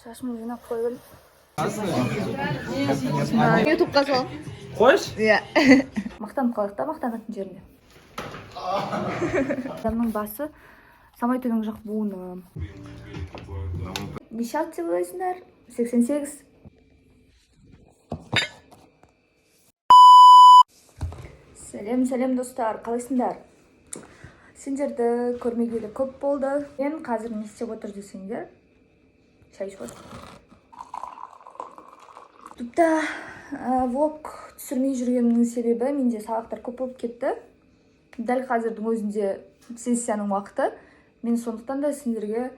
Шашымды жинап қойып ютубқа сал. Қойш? Иә. Мақтанып қалайық та мақтанатын жеріне. Адамның басы самай төмен жақ буыны. Неше алты деп ойлайсыңдар? 88. Сәлем достар, қалайсыңдар? Сендерді көрмегелі көп болды. Мен қазір не істеп отыр десеңдер, шай ішіп отыр. Тіпті влог түсірмей жүргенімнің себебі менде сабақтар көп болып кетті. Дәл қазірдің өзінде сессияның уақыты. Мен сондықтан да сендерге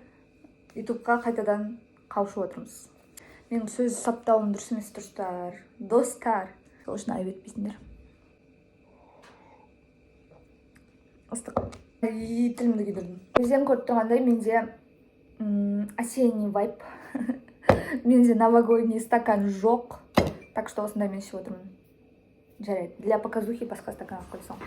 ютубқа қайтадан қауышып отырмыз. Менің сөз саптауым дұрыс емес достар. Сол үшін айып етпейсіңдер. Ыстық. Тілімді күйдірдім. Өздерің көріп тұрғандай менде осенний вайп. Менде новогодний стакан жоқ. Так что осындай мен ішіп отырмын. Жарайды. Для показухи басқа стакан алып қойсам.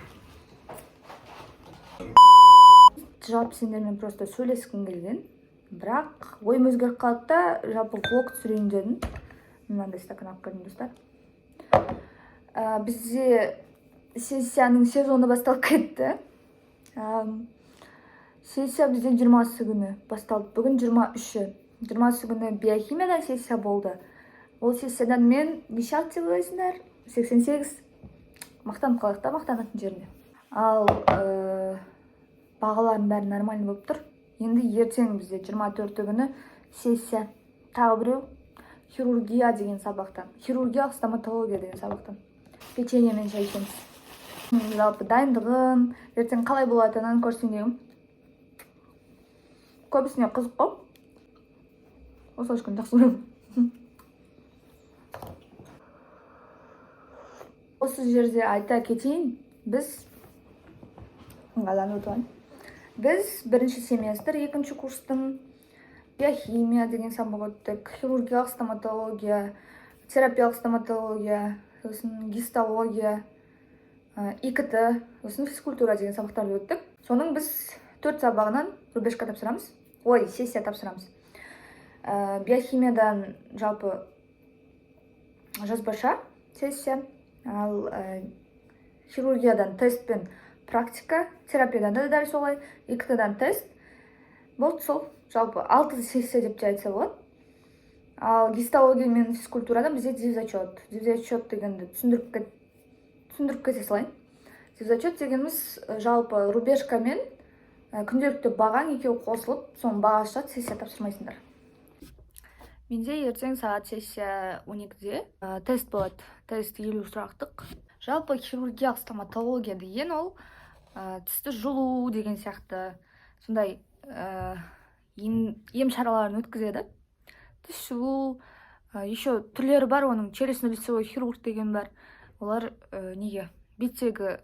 Жалпы сендермен просто сөйлескім келген. Бірақ ойым өзгеріп қалды да, жалпы влог түсірейін дедім. Мынандай стакан алып келдім, достар. Бізде сессияның сезоны басталып кетті. Сессия бізде 20-сы күні басталды. Бүгін 23-ші. 20-сы күні биохимиядан сессия болды. Ол сессиядан мен неше алды деп ойлайсыңдар? 88. Мақтанып қалайық та мақтанатын жеріне. Ал бағалардың бәрі нормальный болып тұр. Енді ертең бізде 24 күні сессия. Тағы біреу хирургия деген сабақтан. Хирургиялық стоматология деген сабақтан. Печеньемен шай ішеміз. Жалпы дайындығым, ертең қалай болатынын көрсеңдеймін. Көбісіне қызық қой. Осы ешкім жақсы көремін. Осы жерде айта кетейін, біз бірінші семестр, екінші курстың биохимия деген сабақ өттік, хирургиялық стоматология, терапиялық стоматология, сосын гистология, ИКТ, сосын физкультура деген сабақтарды өттік. Соның біз 4 сабағынан рубежка тапсырамыз. Сессия тапсырамыз. Биохимиядан жалпы жазбаша сессия, ал хирургиядан тест пен практика, терапиядан да дәл солай, ИКТ-дан тест. Болды сол, жалпы 6 сессия деп те айтса болады. Ал гистология мен физкультурадан бізде дивзачет. Дивзачет дегенді түсіндіріп кете салайын. Дивзачет дегеніміз жалпы рубежка мен күнделікті бағаң екеуі қосылып, соның бағасы шығады, сессия тапсырмайсыңдар. Менде ертең сағат сессия 12-де тест болады. Тест 50 сұрақтық. Жалпы хирургиялық стоматология деген ол тісті жұлу деген сияқты сондай ем шараларын өткізеді. Тіс жұлу, еще түрлері бар, оның челюстно-лицевой хирург деген бар. Олар неге? Беттегі,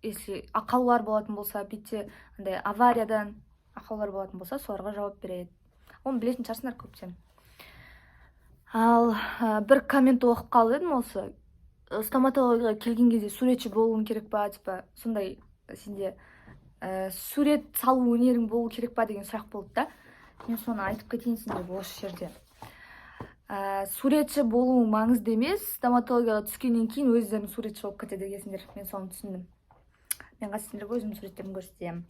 если ақаулар болатын болса, бетте авариядан ақаулар болатын болса, соларға жауап береді. Оны білетін шығарсыңдар көптен. Ал бір коммент оқып қалып едім, осы стоматологияға келген кезде суретші болуың керек па, типа сондай сенде сурет салу өнерің болу керек па деген сұрақ болды да. Мен соны айтып кетейін сендерге осы жерде. Суретші болу маңызды емес, стоматологияға түскеннен кейін өздерің суретші болып кетеді дегенсіңдер. Мен соны түсіндім. Мен қазір сендерге өзім суреттерімді көрсетемін.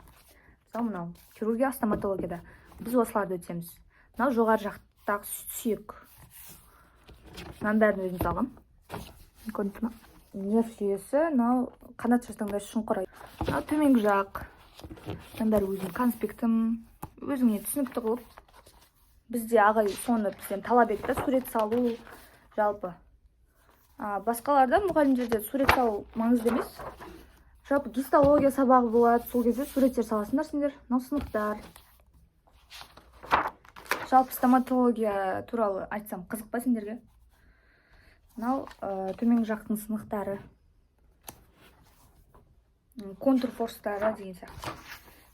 Мысалы мынау хирургия стоматологияда біз осыларды өтеміз. Мынау жоғары жақтағы сүйек. Мынаның бәрін өзім салғам. Көрініп тұр ма? Нерв жүйесі, мынау қанат жастаңдай шұңқыр. Мынау төменгі жақ. Мынаның бәрі өзім конспектім, өзіңе түсінікті қылып. Бізде ағай соны бізден талап етті, сурет салу жалпы. Басқаларда мұғалімдерде сурет салу маңызды емес. Жалпы гистология сабағы болады, сол кезде суреттер саласыңдар сендер. Мынау сынықтар. Жалпы стоматология туралы айтсам қызық па сендерге? Мынау төменгі жақтың сынықтары. Контрфорстары деген сияқты.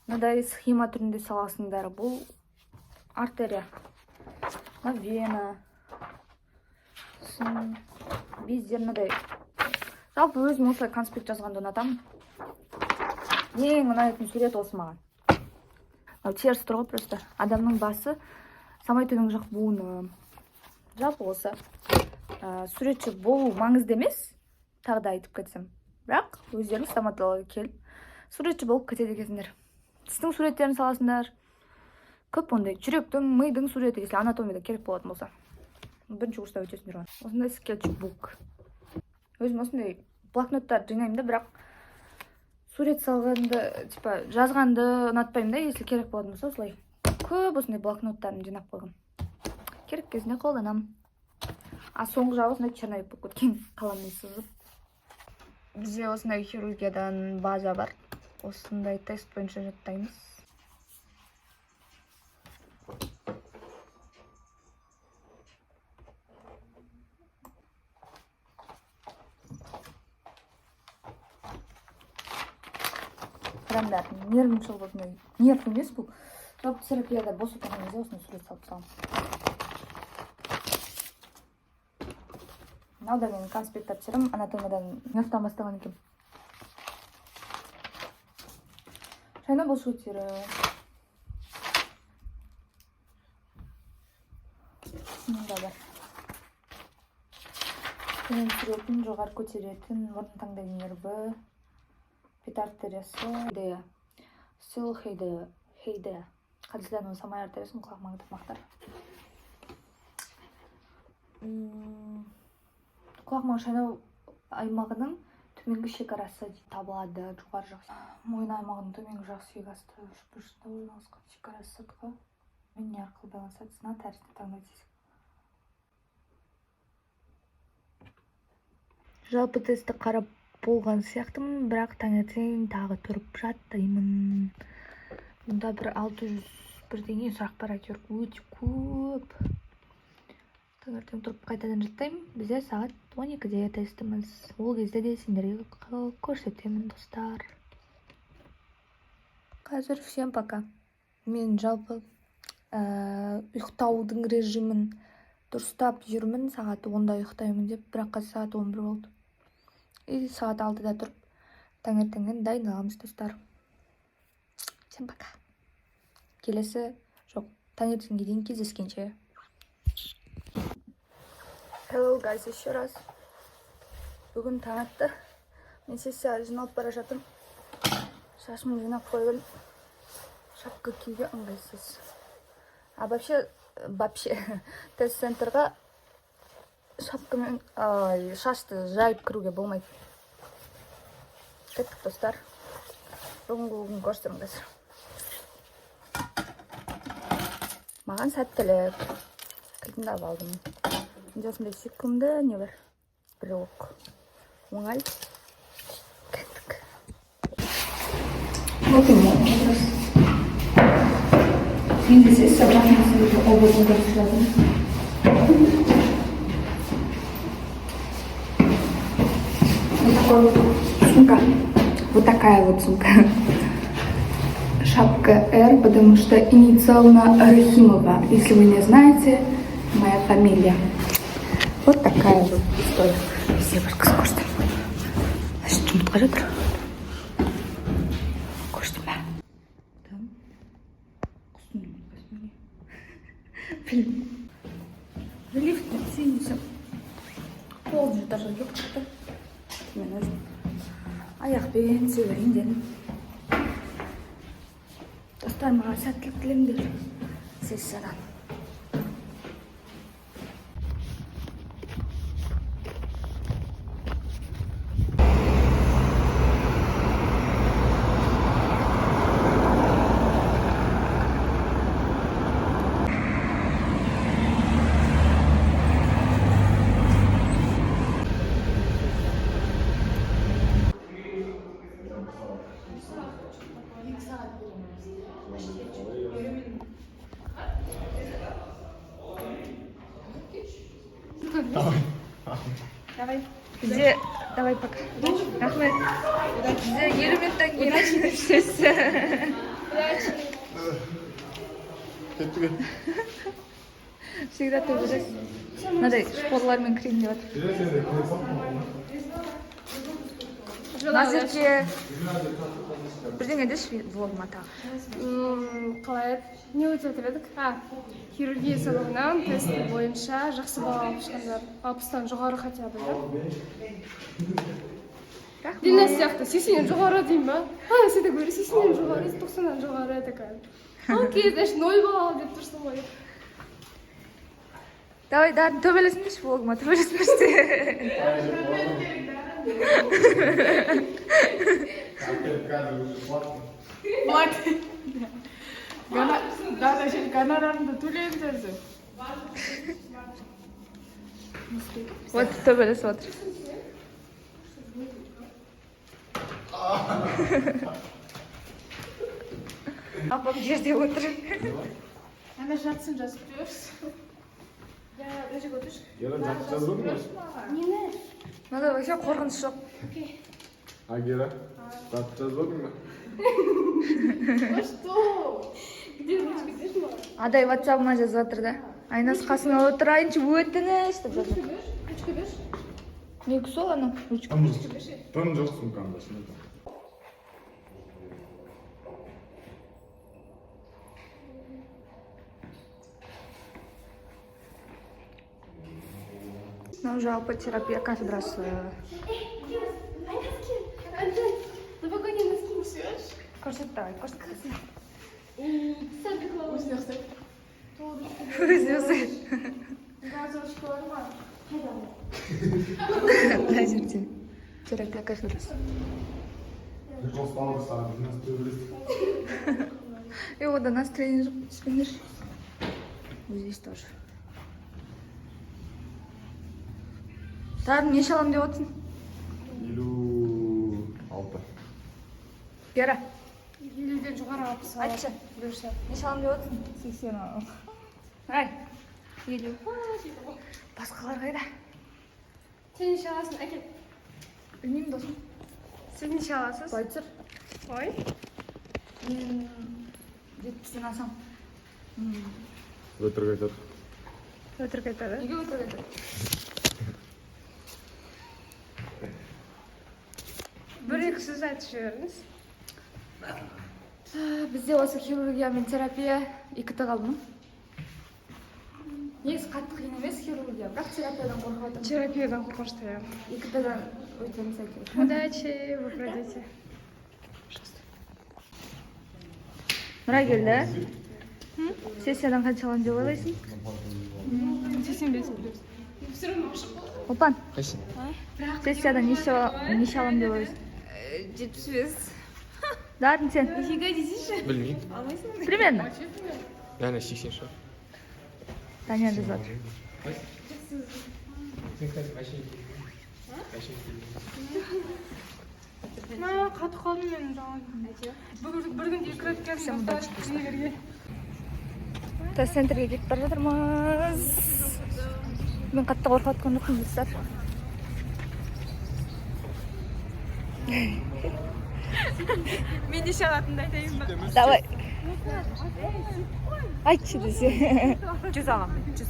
Мынадай схема түрінде саласыңдар. Бұл артерия, вена, бездер мынадай. Жалпы өзім осылай конспект жазғанды ұнатамын. Ең ұнайтын сурет осы маған. Теріс тұр ғой просто. Адамның басы самай төмен жақ буыны. жалпы осы суретші болу маңызды емес, тағы да айтып кетсем. Бірақ өздерің стоматологқа келіп суретші болып кетеді екенсіңдер. Тістің суреттерін саласыңдар. Көп ондай жүректің, мидың суреті, если анатомияда керек болатын болса. Бірінші курста өтесіңдер ғой. Осындай скетчбук. Өзім осындай блокноттар жинаймын да, бірақ сурет салғанды, типа жазғанды ұнатпаймын да, если керек болатын болса, осылай. Көп осындай блокноттарын жинап қойғам. Керек кезінде қолданамын. Соңғы жағы осындай черновик болып кеткен, қаламмен сызып. Бізде осындай хирургиядан база бар. Осындай тест бойынша жаттаймыз. Адамдардың нервін шығып осындай. Нерв емес бұл. Жалпы терапияда бос отырған кезде осындай сурет салып саламын. Мынау да менің конспект тапсырым, анатомиядан нервтан бастаған екен. Шайна бұл суреттері. Мында бар. Төмен түсіретін, жоғары көтеретін, мұрын таңдайдың нерві, пет артериясы, хейдея, сыл хейдея. Қадысыдан самай артериясын, құлақ маңы тырнақтар. Құлақ маңы шайнау аймағының төменгі шекарасы табылады, жоғары жақ. Мойын аймағының төменгі жақ сүйек-асты бұрышында орналасқан шекарасы сыртқы мен не арқылы байланысады, сына тәрізді таңдайсыз. Жалпы тестті қарап болған сияқтымын, бірақ таңертең тағы тұрып жаттаймын. Мұнда бір 600 бірдеңе сұрақ бар, әйтеуір өте көп. Таңертең тұрып қайтадан жаттаймын. Бізде сағат 12-де тестіміз. Ол кезде де сендерге көрсетемін, достар. Қазір всем пока. Мен жалпы ұйықтаудың режимін дұрыстап жүрмін. Сағат 10-да ұйықтаймын деп, бірақ қазір сағат 11 болды. И сағат 6-да тұрып таңертеңнен дайындаламыз, достар. Всем пока. Келесі жоқ, таңертеңге дейін кездескенше. Hello guys, еще раз. Бүгін таң атты. Мен сессияға жиналып бара жатырмын. Шашымды жинап қойдым. Шапка киюге ыңғайсыз. Вообще тест-центрға шапкамен шашты жайып кіруге болмайды. Кеттік, достар. Бүгін көрсетіңіз. Маған сәттілік. Кілтімді алдым. Менде осындай секунды не бар? Біреуік. Оңай. Кеттік. Вот и мой образ. Мен де сессия бағынысында образын көрсетілдім. Сумка. Вот такая вот сумка. Шапка R, потому что инициально Рахимова. Если вы не знаете, моя фамилия. Вот такая вот история. Спасибо, скажите. Значит, что мы отложим? Кушайте меня. Там. Блин. Лифт синится. Пол же даже ёпта. Мне нужно. Аяқпен сөйлейін дедім. Достар, маған сәттілік тілеңдер сессиядан. Давай. Где? Давай пока. Рахмет. Где? 20 минуттан кейін сессия. Всегда ты уже мынадай шпорлармен кірейін деп жатыр. Назерке бірдеңе деші влогыма тағы. Қалай не өтіп едік? Хирургия сабағынан тест бойынша жақсы баға алып шыққандар. 60-тан жоғары хотя бы, да? Дина сияқты 80-нен жоғары деймін ба? Сен де говори, 80-нен жоғары, 90-нан жоғары такая. Кейде, ноль бала алып деп тұрсың ғой. Давай, дарын төбелесін деші влогыма, төбелесін Да, сен гонорарыңды төлеймін. Вот төбелесіп отыр. Апам жерде отыр. Ана жатсын жазып бересің. Мада вообще қорқыныш жоқ. Агира, зат жазбадың ба? Что? Где ручка, где ж Адай ватсабыма жазып жатыр да. Айнас қасыңа отырайыншы, өтініш деп жатыр. Ручка берші? Неге сол анау? Ручка. Тым жоқ сумкамда, шын. Мынау жалпы терапия кафедрасы. На вагоне носки несешь? Көрсет давай, көрсет. Сәлбек лауыз. Өзі. Газовочка бар ма? Мына жерде терапия кафедрасы. И ода настроение жоқ, түсініңдер. Здесь тоже. Дарын неше аламын деп отырсың? 56. Вера, 50-ден жоғары 60 айтшы. Неше аламын деп отырсың? 80 аламын. Ай, 50. Басқалар қайда? Сен неше аласың? Әкел. Білмеймін досым. Сіз неше аласыз? Былай тұр. Ой. Мен 70-тен алсам. Өтірік айтады. Өтірік айтады. Неге өтірік айтады? Бір-екі сөз айтып жіберіңіз. Бізде осы хирургия мен терапия 2-ті қалды ма? Негізі қатты қиын емес хирургия, бірақ терапиядан қорқып отырмын. Терапиядан қорқынышты. 2-тіден өтеміз әкелді. Удачи, вы пройдете. Нұрай келді. Сессиядан қанша аламын деп ойлайсың? 85 плюс. Все равно ашық болды. Опан, Қайсы? сессиядан неше аламын деп ойлайсың? 75. Дарын сен? Нифига десейші. Білмеймін. Примерно. Яғни 80 шығар. Таня жазып жатыр. Қатып қалдым мен жаңағы. Бір күнде кіріп универге. Тест центрге кетіп бара жатырмыз. Мен қатты қорқып жатқан жоқпын достар. Мен неше алатынды айтайын ба? Давай. Айтшы десе. 100 аламын. 100.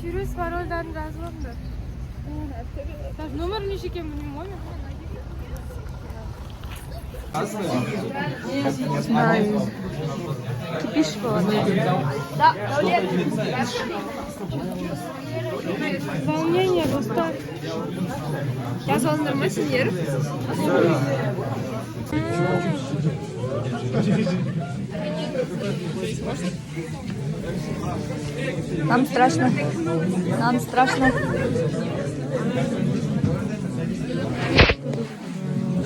Сюрприз парольдарын жазып алыңдар. Номер неше екен білмеймін ғой мен. Кипиш болады. Да, Даулет. Волнение, достар. Жазып алыңдар ма сендер? Нам страшно. Нам страшно.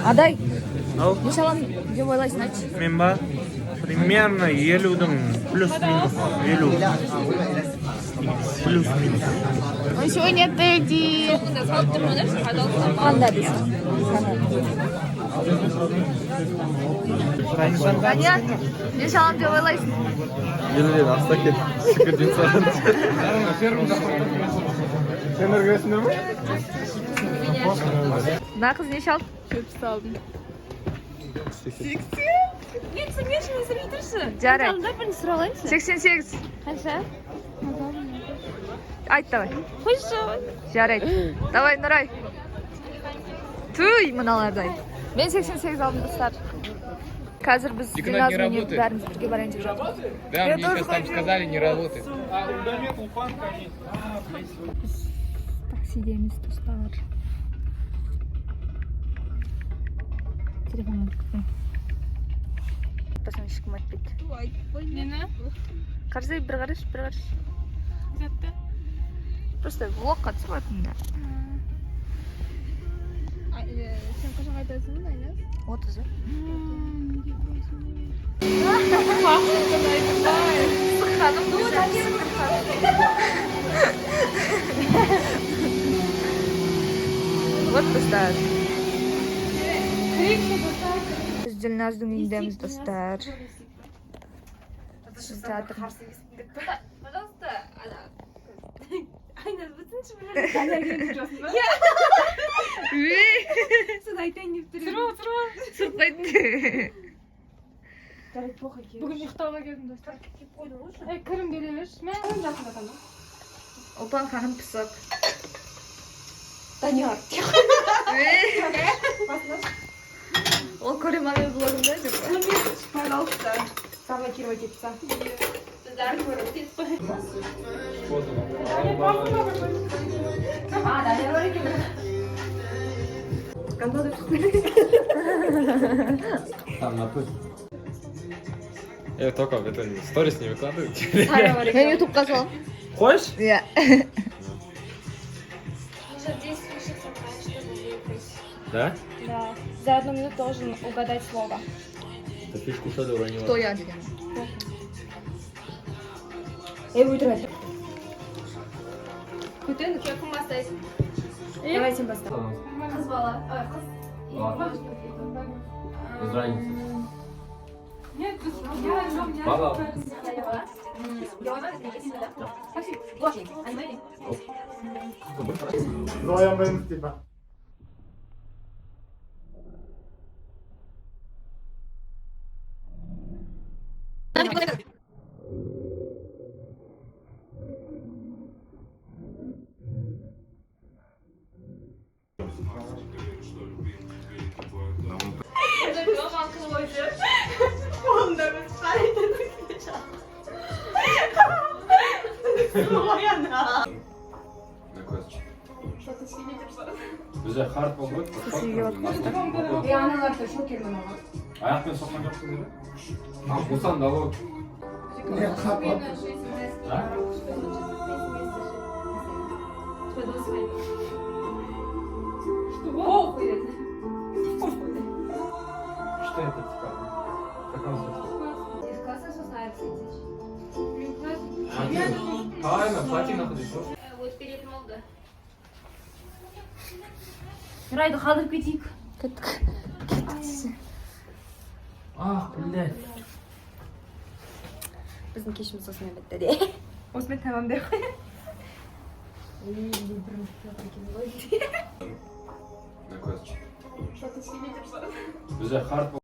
Адай. Неше аламын деп ойлайсың, айтшы. Мен ба? Примерно 50-дің плюс-минус 50. Плюс-минус. Он сегодня Тедди. Қандай дейсің? Таня, неше аламын деп ойлайсың? 50-ден аста кет. Шүкір денсаулығын. Сен іргесіңдер ме? Мына қыз неше алды? 70 алдым. 80. Мен сіңешімен сұрай тұршы. Жарай. Бірін сұралайыншы. 88. Қанша? Айт давай. Қойшы. Жарайды. Давай, Нұрай. Tüy mınalarday. Ben 88 aldım dostlar. Қазір біз Деканат не гимназияны работает. бәріміз бірге барайын деп жатырмыз. Да, мне сейчас там сказали, не работает. Таксидеміз достар. Телефон алып. Тасың ешкім айтпайды. Нені? Қарсы бір қараш. Затты? Просто влогқа түсіп жатырмын. Сен қашан қайтасың, Айназ? 30. Sıkhadım güzel. Вот достар. Biz Dilnazdың үйіндеміз достар. Жатырмыз. Айназ, бүтінші бір жерде жүресің ба? Сен айтайын деп тұрмын. Сұрпайды. Бүгін ұйықтауға келдім достар. Кірім беремеш. Мен жақындатамын. Опан ханым пысық. Данияр. Ол көрем ағай блогында деп. Пожалуйста. Заблокировать это. Там на путь. Я только в это сторис не выкладываю. Ben YouTube'ga sal. Хочешь? Ya. Да? Да. За 1 минуту должен угадать слово. Ты фишку что ли уронила? Кто я dedim. Көтен, кім бастайсың? Давай сен баста. Қыз бала. Қыз. Без разницы. Нет, я жоқ. Бала. Neuer Mensch, die macht. На косточку. Бізде хард болды. Аяқпен соққан жоқсың деді? Босанды алу. Что это типа? Как он правильно, плотина ходит. Райды қалдырып кетейік. Кеттік. Ах, блядь. Біздің кешіміз осымен бітті де. Осымен тамам деп қой. На косточку. Бізде хард